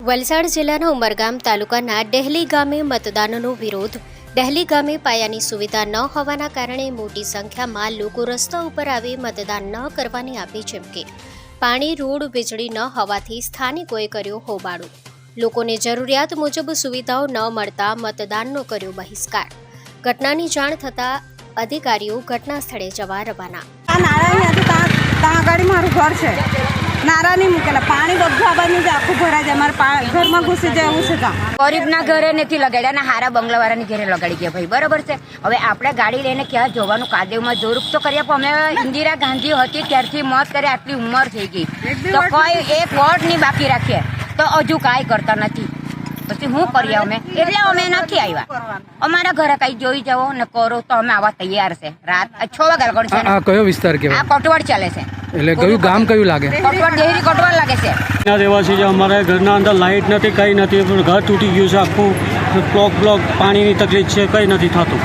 વલસાડ જિલ્લાના ઉમરગામ તાલુકાના ડેહલી ગામે મતદાનનો વિરોધ. ડેહલી ગામે પાયાની સુવિધા ન હોવાના કારણે મોટી સંખ્યામાં લોકો રસ્તા ઉપર આવી મતદાન ન કરવાની આપી ચીમકી. પાણી, રોડ, વીજળી ન હોવાથી સ્થાનિકોએ કર્યો હોબાળો. લોકોને જરૂરિયાત મુજબ સુવિધાઓ ન મળતા મતદાનનો કર્યો બહિષ્કાર. ઘટનાની જાણ થતાં અધિકારીઓ ઘટના સ્થળે જવા રવાના. મારું ઘર છે, નારા નહીં મૂકેલા, પાણી બધું આ બાજુ આખું ભરાઈ જાય, મારા ઘરમાં ઘૂસી જાય એવું છે. ગરીબના ઘરે નથી લગાડ્યા ને હારા બંગલાવાળાની ઘરે લગાડી ગયા ભાઈ, બરાબર છે. હવે આપણે ગાડી લઈને ક્યાં જોવાનું, કાદેવમાં જોરુક તો કરીએ, પણ અમે ઇન્દિરા ગાંધી હતી ત્યારથી મત કરે, આટલી ઉંમર થઈ ગઈ તો કોઈ એક વોટ નહીં બાકી રાખીએ તો હજુ કાંઈ કરતા નથી. પછી શું કરીએ અમે, એટલે અમે નથી આવ્યા. અમારા ઘરે કઈ જોઈ જાઓ ને કરો તો અમે આવા તૈયાર છે. રાત 6 વાગ્યા આગળ છે. આ કયો વિસ્તાર કહેવાય? આ કોટવાડ ચાલે છે. એટલે કયું ગામ કયું લાગે? કોટવાડ, ડેહરી કોટવાડ લાગે છે. રહેવાસી છે. અમારા ઘરના અંદર લાઇટ નથી, કંઈ નથી, ઘર તૂટી ગયું છે આખું. બ્લોક પાણીની તકલીફ છે, કંઈ નથી થતું.